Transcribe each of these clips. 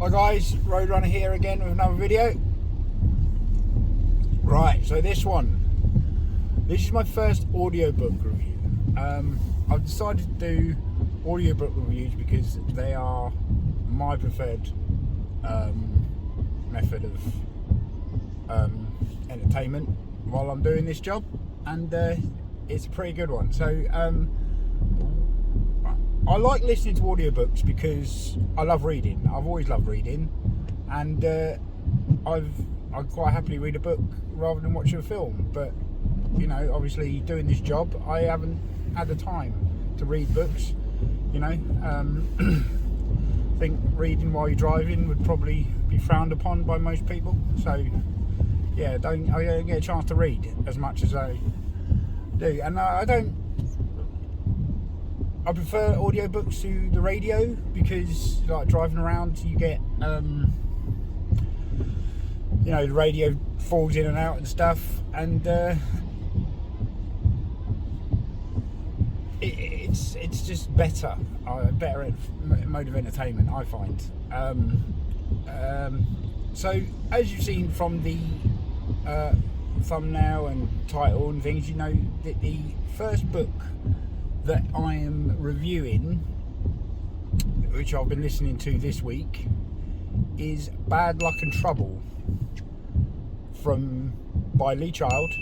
Hi guys, Roadrunner here again with another video. Right, so this is my first audiobook review. I've decided to do audiobook reviews because they are my preferred method of entertainment while I'm doing this job, and it's a pretty good one. So I like listening to audiobooks because I love reading. I've always loved reading, and I quite happily read a book rather than watch a film. But you know, obviously doing this job, I haven't had the time to read books. You know, I think reading while you're driving would probably be frowned upon by most people. So yeah, I don't get a chance to read as much as I do, and I prefer audiobooks to the radio because, like, driving around, you get, you know, the radio falls in and out and stuff, and it's just better mode of entertainment, I find. So, as you've seen from the thumbnail and title and things, you know that the first book that I am reviewing, which I've been listening to this week, is Bad Luck and Trouble by Lee Child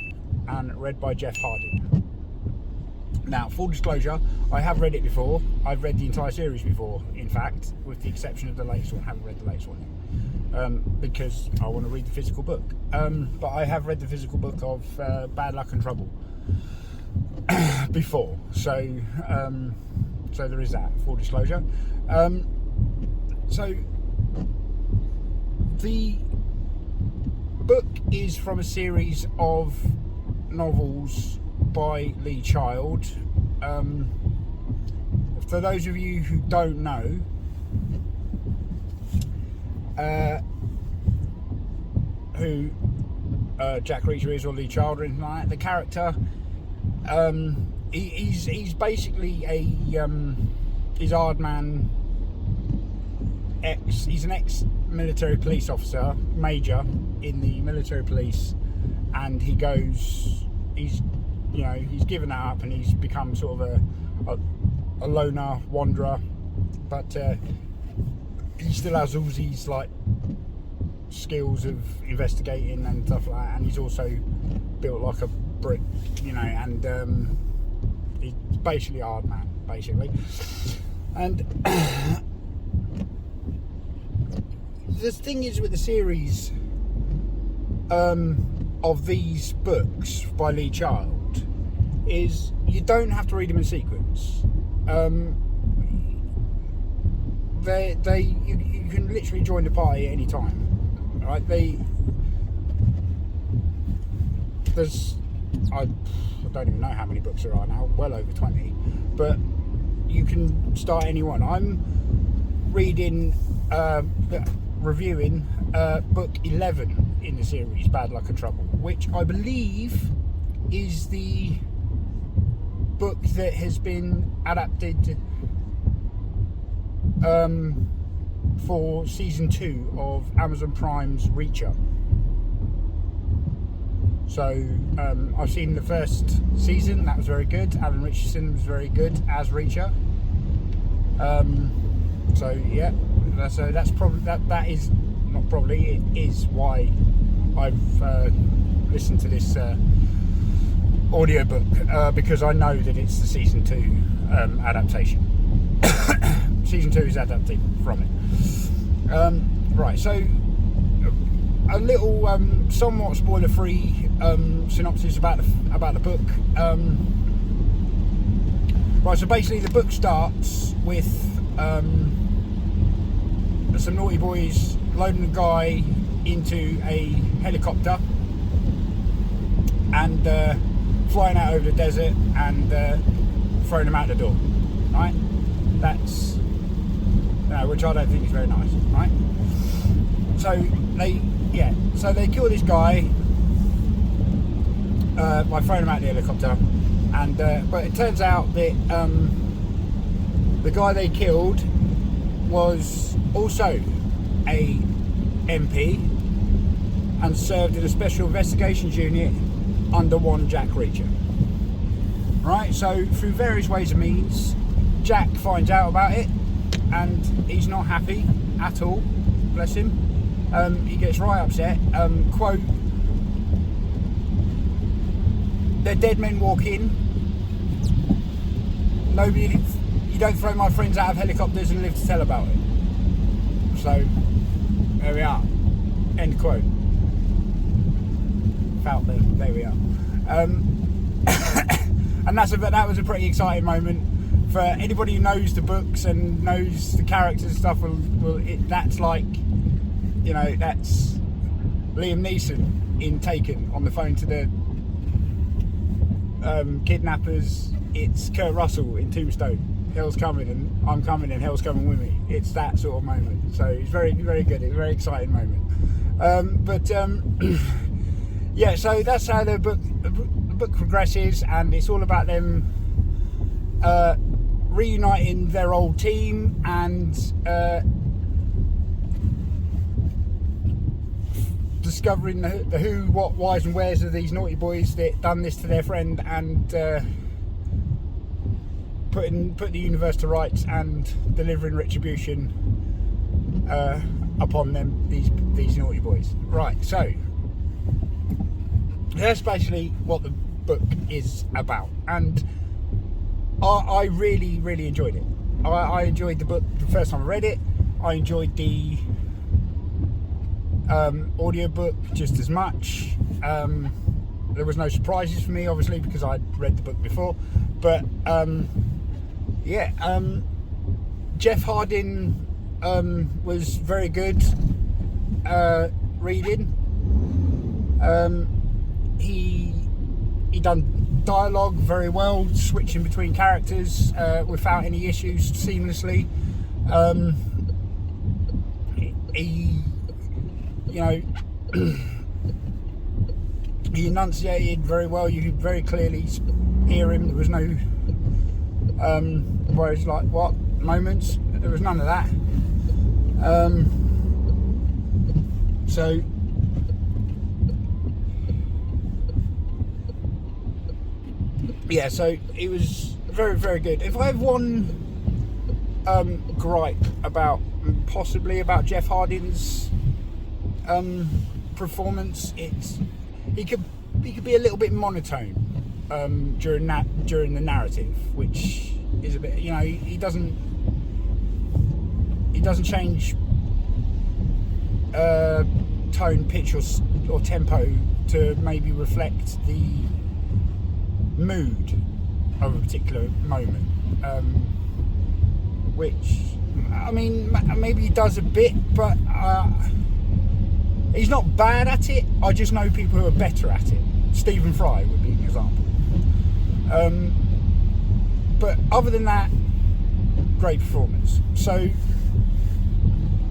and read by Jeff Harding. Now, full disclosure, I have read it before. I've read the entire series before, in fact, with the exception of the latest one. I haven't read the latest one yet, because I want to read the physical book. But I have read the physical book of Bad Luck and Trouble before, so there is that, full disclosure. So the book is from a series of novels by Lee Child. For those of you who don't know, who Jack Reacher is, or Lee Child, or anything like that, the character, he's basically he's Aardman he's an ex-military police officer, major in the military police, and he's given that up and he's become sort of a loner wanderer, but he still has all these like skills of investigating and stuff like that, and he's also built like a brick, you know, and he's basically Aardman, basically. And the thing is with the series of these books by Lee Child is you don't have to read them in sequence. You can literally join the party at any time. Right? I don't even know how many books there are now, well over 20, but you can start any one. I'm reviewing book 11 in the series, Bad Luck and Trouble, which I believe is the book that has been adapted for season 2 of Amazon Prime's Reacker. So I've seen the first season, that was very good. Alan Richardson was very good as Reacher. So yeah, that's probably that is not probably, it is why I've listened to this audiobook, because I know that it's the season 2 adaptation. Season 2 is adapted from it. Right, so a little somewhat spoiler-free synopsis about the book. Right, so basically the book starts with some naughty boys loading a guy into a helicopter and flying out over the desert and throwing him out the door. Right, that's which I don't think is very nice. Right, so they kill this guy by throwing him out the helicopter, and but it turns out that the guy they killed was also a MP and served in a special investigations unit under one Jack Reacher. Right, so through various ways and means, Jack finds out about it, and he's not happy at all. Bless him. He gets right upset. Quote: "The dead men walk in. Nobody. You don't throw my friends out of helicopters and live to tell about it." So there we are. End quote. Felt them. There we are. And that was a pretty exciting moment for anybody who knows the books and knows the characters and stuff. That's like, you know, that's Liam Neeson in Taken on the phone to the kidnappers. It's Kurt Russell in Tombstone. Hell's coming and I'm coming and hell's coming with me. It's that sort of moment. So it's very, very good. It's a very exciting moment. Yeah, so that's how the book progresses, and it's all about them reuniting their old team and discovering the who, what, whys and wheres of these naughty boys that done this to their friend, and put the universe to rights and delivering retribution upon them, these naughty boys. Right, so that's basically what the book is about, and I really, really enjoyed it. I enjoyed the book the first time I read it. I enjoyed the audiobook just as much. There was no surprises for me, obviously, because I'd read the book before, but yeah, Jeff Hardin was very good reading. He done dialogue very well, switching between characters without any issues, seamlessly. He, you know, he enunciated very well. You could very clearly hear him. There was no where it's like, what moments? There was none of that. So yeah, so it was very, very good. If I have one gripe possibly about Jeff Hardin's performance, it's he could be a little bit monotone during the narrative, which is a bit, you know, he doesn't change tone, pitch or tempo to maybe reflect the mood of a particular moment, which, I mean, maybe he does a bit, but he's not bad at it. I just know people who are better at it. Stephen Fry would be an example. But other than that, great performance. So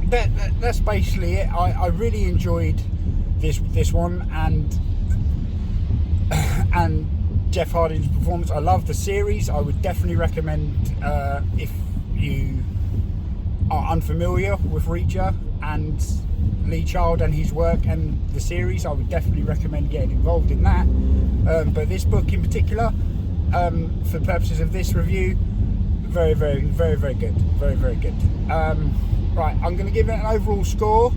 that's basically it. I really enjoyed this one, and Jeff Hardin's performance. I love the series. I would definitely recommend, if you are unfamiliar with Reacher and Lee Child and his work and the series, I would definitely recommend getting involved in that. But this book in particular, for purposes of this review, very, very, very, very good. Very, very good. Right, I'm going to give it an overall score.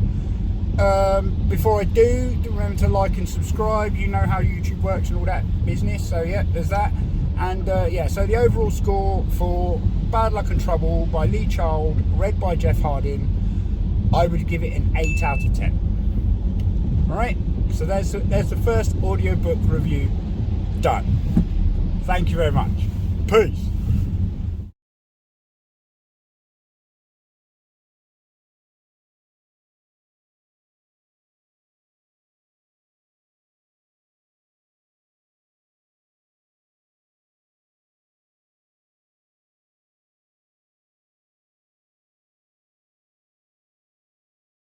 Before I do remember to like and subscribe. You know how YouTube works and all that business, so yeah, there's that. And yeah, so the overall score for Bad Luck and Trouble by Lee Child, read by Jeff Hardin, I would give it an 8 out of 10. Alright, so there's the first audiobook review done. Thank you very much. Peace.